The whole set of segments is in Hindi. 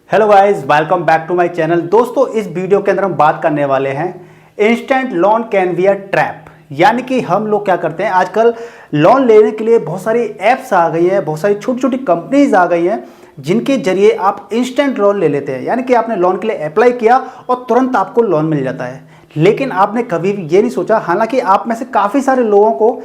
Hello guys, welcome back to my channel. दोस्तों, इस वीडियो के अंदर हम बात करने वाले हैं instant loan can be a trap. यानी कि हम लोग क्या करते हैं, आजकल लोन लेने के लिए बहुत सारी ऐप्स आ गई है, बहुत सारी छोटी छोटी कंपनीज आ गई हैं जिनके जरिए आप इंस्टेंट लोन ले लेते हैं। यानी कि आपने लोन के लिए अप्लाई किया और तुरंत आपको लोन मिल जाता है। लेकिन आपने कभी भी ये नहीं सोचा, हालांकि आप में से काफ़ी सारे लोगों को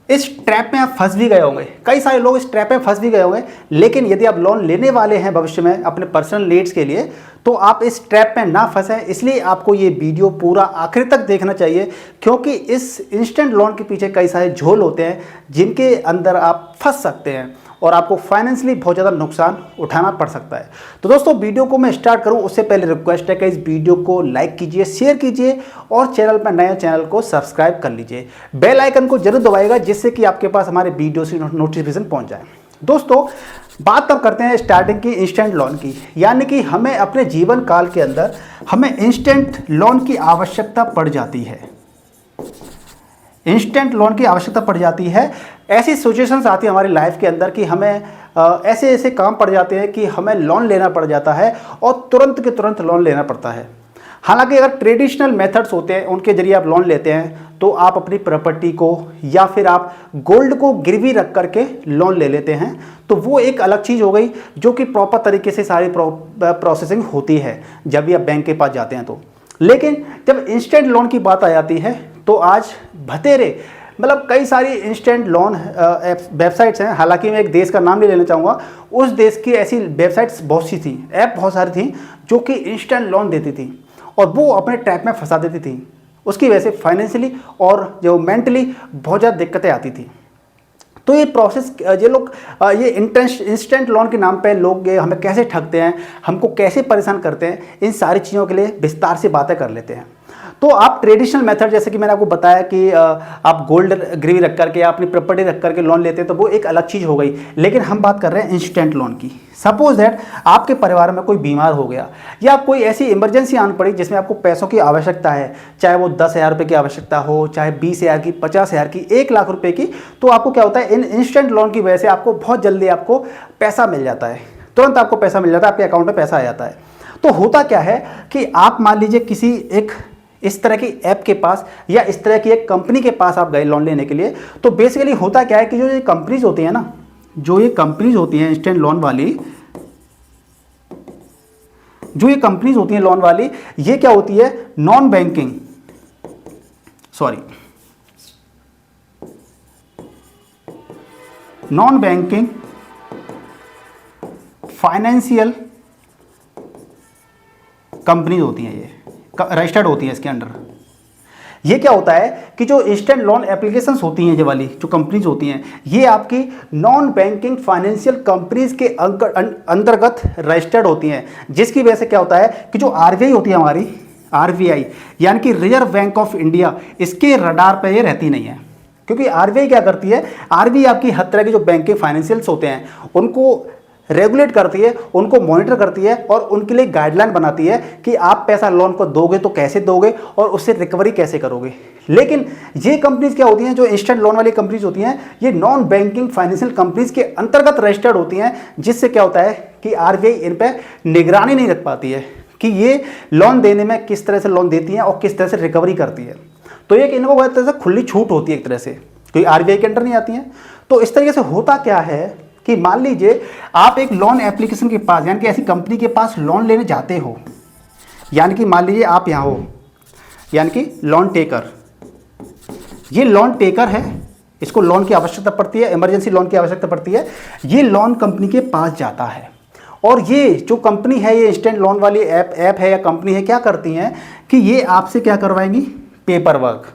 इस ट्रैप में आप फंस भी गए होंगे, कई सारे लोग इस ट्रैप में फंस भी गए होंगे। लेकिन यदि आप लोन लेने वाले हैं भविष्य में अपने पर्सनल नीड्स के लिए, तो आप इस ट्रैप में ना फंसें। इसलिए आपको ये वीडियो पूरा आखिर तक देखना चाहिए, क्योंकि इस इंस्टेंट लोन के पीछे कई सारे झोल होते हैं जिनके अंदर आप फंस सकते हैं और आपको फाइनेंशियली बहुत ज़्यादा नुकसान उठाना पड़ सकता है। तो दोस्तों, वीडियो को मैं स्टार्ट करूं उससे पहले रिक्वेस्ट है कि इस वीडियो को लाइक कीजिए, शेयर कीजिए और चैनल पर नए चैनल को सब्सक्राइब कर लीजिए। बेल आइकन को जरूर दबाइएगा जिससे कि आपके पास हमारे वीडियो से नोटिफिकेशन पहुंच जाए। दोस्तों, बात तब करते हैं स्टार्टिंग की इंस्टेंट लोन की। यानी कि हमें अपने जीवन काल के अंदर हमें इंस्टेंट लोन की आवश्यकता पड़ जाती है। इंस्टेंट लोन की आवश्यकता पड़ जाती है। ऐसी सिचुएशंस आती है हमारी लाइफ के अंदर कि हमें ऐसे ऐसे काम पड़ जाते हैं कि हमें लोन लेना पड़ जाता है और तुरंत के तुरंत लोन लेना पड़ता है। हालांकि अगर ट्रेडिशनल मेथड्स होते हैं उनके जरिए आप लोन लेते हैं तो आप अपनी प्रॉपर्टी को या फिर आप गोल्ड को गिरवी रख करके लोन ले लेते हैं, तो वो एक अलग चीज़ हो गई जो कि प्रॉपर तरीके से सारी प्रोसेसिंग होती है जब भी आप बैंक के पास जाते हैं तो। लेकिन जब इंस्टेंट लोन की बात आ जाती है तो आज भतेरे मतलब कई सारी इंस्टेंट लोन वेबसाइट्स हैं। हालांकि मैं एक देश का नाम नहीं लेना चाहूँगा, उस देश की ऐसी वेबसाइट्स बहुत सी थी, ऐप बहुत सारी थी जो कि इंस्टेंट लोन देती थी और वो अपने ट्रैप में फंसा देती थी। उसकी वजह से फाइनेंशियली और जो मेंटली बहुत ज़्यादा दिक्कतें आती थी। तो ये प्रोसेस ये लोग ये इंस्टेंट लोन के नाम पे लोग ये हमें कैसे ठगते हैं, हमको कैसे परेशान करते हैं, इन सारी चीज़ों के लिए विस्तार से बातें कर लेते हैं। तो आप ट्रेडिशनल मेथड, जैसे कि मैंने आपको बताया कि आप गोल्ड गिरवी रख करके या अपनी प्रॉपर्टी रख करके लोन लेते हैं, तो वो एक अलग चीज़ हो गई। लेकिन हम बात कर रहे हैं इंस्टेंट लोन की। सपोज दैट आपके परिवार में कोई बीमार हो गया या कोई ऐसी इमरजेंसी आन पड़ी जिसमें आपको पैसों की आवश्यकता है, चाहे वो 10,000 रुपये की आवश्यकता हो, चाहे 20,000 की, 50,000 की, 1,00,000 रुपये की। तो आपको क्या होता है, इन इंस्टेंट लोन की वजह से आपको बहुत जल्दी आपको पैसा मिल जाता है, तुरंत आपको पैसा मिल जाता है, आपके अकाउंट में पैसा आ जाता है। तो होता क्या है कि आप मान लीजिए किसी एक इस तरह की ऐप के पास या इस तरह की एक कंपनी के पास आप गए लोन लेने के लिए, तो बेसिकली होता क्या है कि जो ये कंपनीज होती हैं ना, जो ये कंपनीज होती हैं इंस्टेंट लोन वाली, जो ये कंपनीज होती हैं लोन वाली, ये क्या होती है, नॉन बैंकिंग फाइनेंशियल कंपनीज होती हैं, ये रजिस्टर्ड होती है इसके अंडर। ये क्या होता है कि जो इंस्टेंट लोन एप्लीकेशंस होती हैं, ये वाली जो कंपनीज होती हैं, ये आपकी नॉन बैंकिंग फाइनेंशियल कंपनीज के अंतर्गत रजिस्टर्ड होती हैं। जिसकी वजह से क्या होता है कि जो आरबीआई होती है हमारी, आरबीआई यानी कि रिजर्व बैंक ऑफ इंडिया, इसके रडार पे ये रहती नहीं है। क्योंकि आरबीआई क्या करती है, आरबीआई आपकी हर तरह के जो बैंकिंग फाइनेंशियल्स होते हैं उनको रेगुलेट करती है, उनको मॉनिटर करती है और उनके लिए गाइडलाइन बनाती है कि आप पैसा लोन को दोगे तो कैसे दोगे और उससे रिकवरी कैसे करोगे। लेकिन ये कंपनीज क्या होती हैं, जो इंस्टेंट लोन वाली कंपनीज होती हैं, ये नॉन बैंकिंग फाइनेंशियल कंपनीज के अंतर्गत रजिस्टर्ड होती हैं। जिससे क्या होता है कि आरबीआई इन पर निगरानी नहीं रख पाती है कि ये लोन देने में किस तरह से लोन देती हैं और किस तरह से रिकवरी करती है। तो ये इनको बहुत तरह से खुली छूट होती है एक तरह से, क्योंकि आरबीआई के अंडर नहीं आती हैं। तो इस तरीके से होता क्या है कि मान लीजिए आप एक लोन एप्लीकेशन के पास, यानी कि ऐसी कंपनी के पास लोन लेने जाते हो, यानी कि मान लीजिए आप यहाँ हो, यानी कि लोन टेकर, ये लोन टेकर है, इसको लोन की आवश्यकता पड़ती है, इमरजेंसी लोन की आवश्यकता पड़ती है, ये लोन कंपनी के पास जाता है। और ये जो कंपनी है, ये इंस्टेंट लोन वाली ऐप है या कंपनी है, क्या करती हैं कि ये आपसे क्या करवाएंगी, पेपर वर्क,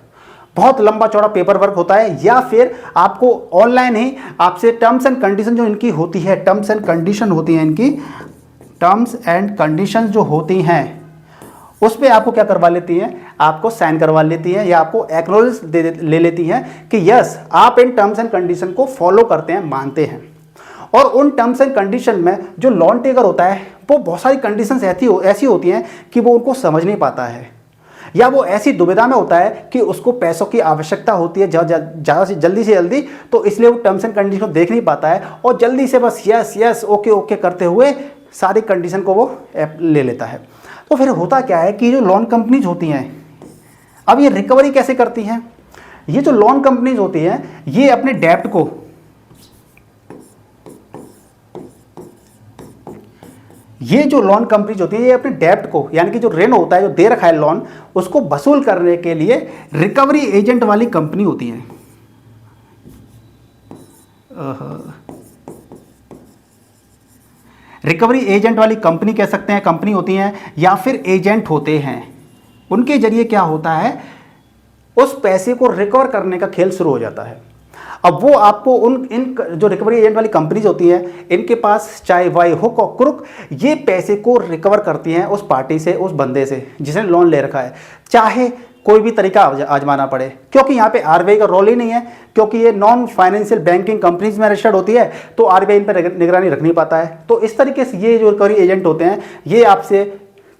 बहुत लंबा चौड़ा पेपर वर्क होता है, या फिर आपको ऑनलाइन ही आपसे टर्म्स एंड कंडीशन जो इनकी होती है, टर्म्स एंड कंडीशन होती हैं इनकी, टर्म्स एंड कंडीशन जो होती हैं उस पर आपको क्या करवा लेती हैं, आपको साइन करवा लेती हैं या आपको एक्नॉलेज ले लेती हैं कि यस आप इन टर्म्स एंड कंडीशन को फॉलो करते हैं, मानते हैं। और उन टर्म्स एंड कंडीशन में जो लोन टेकर होता है वो बहुत सारी कंडीशंस ऐसी होती हैं कि वो उनको समझ नहीं पाता है, या वो ऐसी दुविधा में होता है कि उसको पैसों की आवश्यकता होती है ज़्यादा से जल्दी, तो इसलिए वो टर्म्स एंड कंडीशन को देख नहीं पाता है और जल्दी से बस यस यस ओके ओके करते हुए सारी कंडीशन को वो ले लेता है। तो फिर होता क्या है कि जो लोन कंपनीज होती हैं, अब ये रिकवरी कैसे करती हैं? ये जो लोन कंपनीज होती हैं ये अपने डेब्ट को, ये जो लोन कंपनीज होती है ये अपने डेब्ट को, यानी कि जो ऋण होता है, जो दे रखा है लोन, उसको वसूल करने के लिए रिकवरी एजेंट वाली कंपनी होती है। रिकवरी एजेंट वाली कंपनी कह सकते हैं, कंपनी होती हैं या फिर एजेंट होते हैं। उनके जरिए क्या होता है, उस पैसे को रिकवर करने का खेल शुरू हो जाता है। अब वो आपको इन जो रिकवरी एजेंट वाली कंपनीज होती हैं, इनके पास चाहे वाई हुक और क्रुक, ये पैसे को रिकवर करती हैं उस पार्टी से, उस बंदे से जिसने लोन ले रखा है, चाहे कोई भी तरीका आजमाना पड़े, क्योंकि यहाँ पे आरबीआई का रोल ही नहीं है, क्योंकि ये नॉन फाइनेंशियल बैंकिंग कंपनीज में रजिस्टर्ड होती है, तो आरबीआई इन पर निगरानी रख नहीं पाता है। तो इस तरीके से ये जो रिकवरी एजेंट होते हैं ये आपसे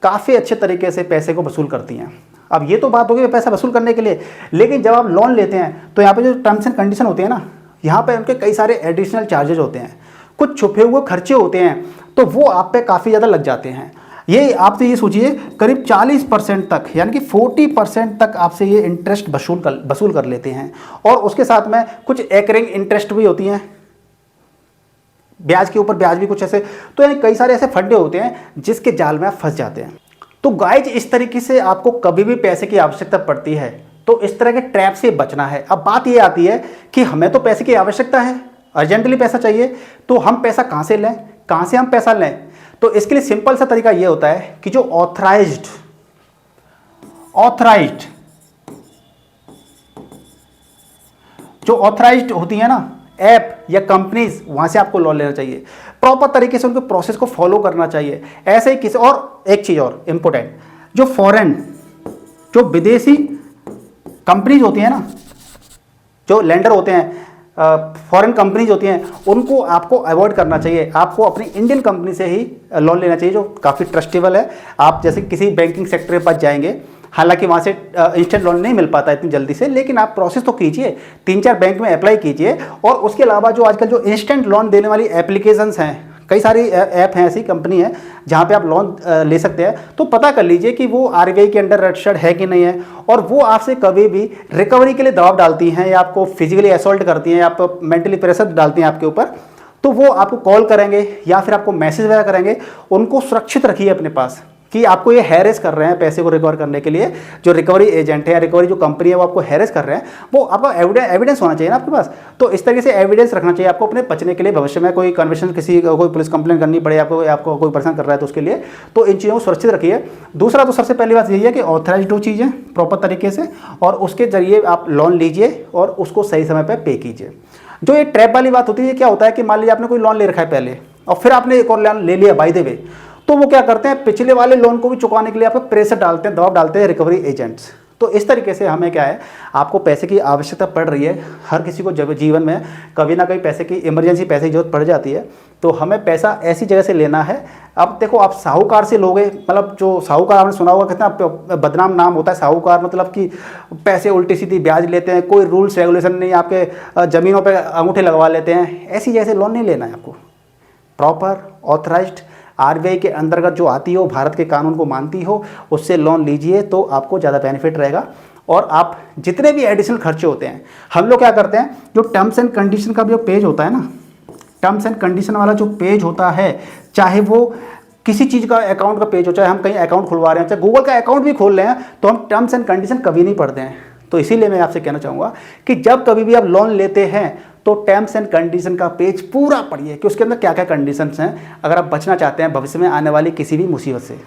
काफ़ी अच्छे तरीके से पैसे को वसूल करती हैं। अब ये तो बात होगी पैसा वसूल करने के लिए, लेकिन जब आप लोन लेते हैं तो यहाँ पे जो टर्म्स एंड कंडीशन होती है ना, यहाँ पे उनके कई सारे एडिशनल चार्जेज होते हैं, कुछ छुपे हुए खर्चे होते हैं, तो वो आप पे काफ़ी ज़्यादा लग जाते हैं। ये आप तो ये सोचिए करीब 40% तक, यानी कि 40% तक आपसे ये इंटरेस्ट वसूल कर लेते हैं, और उसके साथ में कुछ एकरिंग इंटरेस्ट भी होती हैं, ब्याज के ऊपर ब्याज भी कुछ ऐसे। तो यानी कई सारे ऐसे फंडे होते हैं जिसके जाल में आप फंस जाते हैं। तो गाइज इस तरीके से आपको कभी भी पैसे की आवश्यकता पड़ती है तो इस तरह के ट्रैप से बचना है। अब बात ये आती है कि हमें तो पैसे की आवश्यकता है, अर्जेंटली पैसा चाहिए, तो हम पैसा कहाँ से लें, कहाँ से हम पैसा लें? तो इसके लिए सिंपल सा तरीका ये होता है कि जो ऑथराइज्ड होती है ना ऐप या कंपनीज, वहां से आपको लोन लेना चाहिए। प्रॉपर तरीके से उनके प्रोसेस को फॉलो करना चाहिए। ऐसे ही किसी और एक चीज़ और इम्पोर्टेंट, जो फॉरेन, जो विदेशी कंपनीज होती हैं ना, जो लेंडर होते हैं, फॉरेन कंपनीज होती हैं, उनको आपको अवॉइड करना चाहिए। आपको अपनी इंडियन कंपनी से ही लोन लेना चाहिए जो काफ़ी ट्रस्टेबल है। आप जैसे किसी बैंकिंग सेक्टर के पास जाएंगे, हालांकि वहाँ से इंस्टेंट लोन नहीं मिल पाता इतनी जल्दी से, लेकिन आप प्रोसेस तो कीजिए, 3-4 बैंक में अप्लाई कीजिए। और उसके अलावा जो आजकल जो इंस्टेंट लोन देने वाली एप्लीकेशंस हैं, कई सारी ऐप हैं, ऐसी कंपनी है जहाँ पे आप लोन ले सकते हैं, तो पता कर लीजिए कि वो आरबीआई के अंडर रजिस्टर्ड है कि नहीं है, और वो आपसे कभी भी रिकवरी के लिए दबाव डालती हैं या आपको फिजिकली असॉल्ट करती हैं या आप मेंटली प्रेशर डालती हैं आपके ऊपर, तो वो आपको कॉल करेंगे या फिर आपको मैसेज वगैरह करेंगे। उनको सुरक्षित रखिए अपने पास कि आपको ये हैरेस कर रहे हैं पैसे को रिकवर करने के लिए। जो रिकवरी एजेंट है या रिकवरी जो कंपनी है वो आपको हैरेस कर रहे हैं, वो आपका एविडेंस होना चाहिए ना आपके पास। तो इस तरीके से एविडेंस रखना चाहिए आपको अपने बचने के लिए। भविष्य में कोई कन्वेशन, कोई पुलिस कंप्लेंट करनी पड़े आपको कोई परेशान कर रहा है तो उसके लिए, तो इन चीज़ों को सुरक्षित रखिए। दूसरा तो सबसे पहली बात यही है कि ऑथराइज्ड हो चीज़ें प्रॉपर तरीके से, और उसके जरिए आप लोन लीजिए और उसको सही समय पर पे कीजिए। जो ये ट्रैप वाली बात होती है, क्या होता है कि मान लीजिए आपने कोई लोन ले रखा है पहले और फिर आपने एक और लोन ले लिया बाय द वे, तो वो क्या करते हैं, पिछले वाले लोन को भी चुकाने के लिए आपको प्रेशर डालते हैं, दबाव डालते हैं रिकवरी एजेंट्स। तो इस तरीके से हमें क्या है, आपको पैसे की आवश्यकता पड़ रही है, हर किसी को जब जीवन में कभी ना कभी पैसे की इमरजेंसी, पैसे की जरूरत पड़ जाती है, तो हमें पैसा ऐसी जगह से लेना है। अब देखो, आप साहूकार से लोगे, मतलब जो साहूकार आपने सुना होगा, कितना बदनाम नाम होता है साहूकार, मतलब कि पैसे उल्टी सीधी ब्याज लेते हैं, कोई रूल्स रेगुलेशन नहीं, आपके ज़मीनों पर अंगूठे लगवा लेते हैं। ऐसी जगह से लोन नहीं लेना है आपको। प्रॉपर ऑथराइज्ड आरबीआई के अंतर्गत जो आती हो, भारत के कानून को मानती हो, उससे लोन लीजिए तो आपको ज़्यादा बेनिफिट रहेगा। और आप जितने भी एडिशनल खर्चे होते हैं, हम लोग क्या करते हैं, जो टर्म्स एंड कंडीशन का जो पेज होता है ना, टर्म्स एंड कंडीशन वाला जो पेज होता है, चाहे वो किसी चीज़ का अकाउंट का पेज हो, चाहे हम कहीं अकाउंट खुलवा रहे हैं, चाहे गूगल का अकाउंट भी खोल रहे हैं, तो हम टर्म्स एंड कंडीशन कभी नहीं पढ़ते हैं। तो इसीलिए मैं आपसे कहना चाहूँगा कि जब कभी भी आप लोन लेते हैं तो टर्म्स एंड कंडीशन का पेज पूरा पढ़िए कि उसके अंदर क्या क्या कंडीशंस हैं, अगर आप बचना चाहते हैं भविष्य में आने वाली किसी भी मुसीबत से।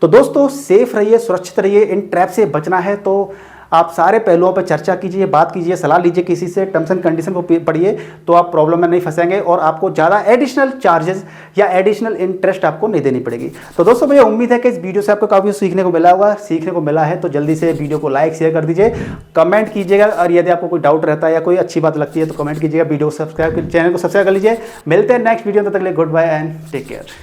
तो दोस्तों, सेफ रहिए, सुरक्षित रहिए। इन ट्रैप से बचना है तो आप सारे पहलुओं पर चर्चा कीजिए, बात कीजिए, सलाह लीजिए किसी से, टर्म्स एंड कंडीशन को पढ़िए, तो आप प्रॉब्लम में नहीं फंसेंगे और आपको ज़्यादा एडिशनल चार्जेस या एडिशनल इंटरेस्ट आपको नहीं देनी पड़ेगी। तो दोस्तों, मुझे उम्मीद है कि इस वीडियो से आपको काफ़ी सीखने को मिला होगा। सीखने को मिला है तो जल्दी से वीडियो को लाइक शेयर कर दीजिए, कमेंट कीजिएगा, और यदि आपको कोई डाउट रहता है या कोई अच्छी बात लगती है तो कमेंट कीजिएगा। वीडियो को सब्सक्राइब, चैनल को सब्सक्राइब कर लीजिए। मिलते हैं नेक्स्ट वीडियो, तब तक के लिए goodbye and take care.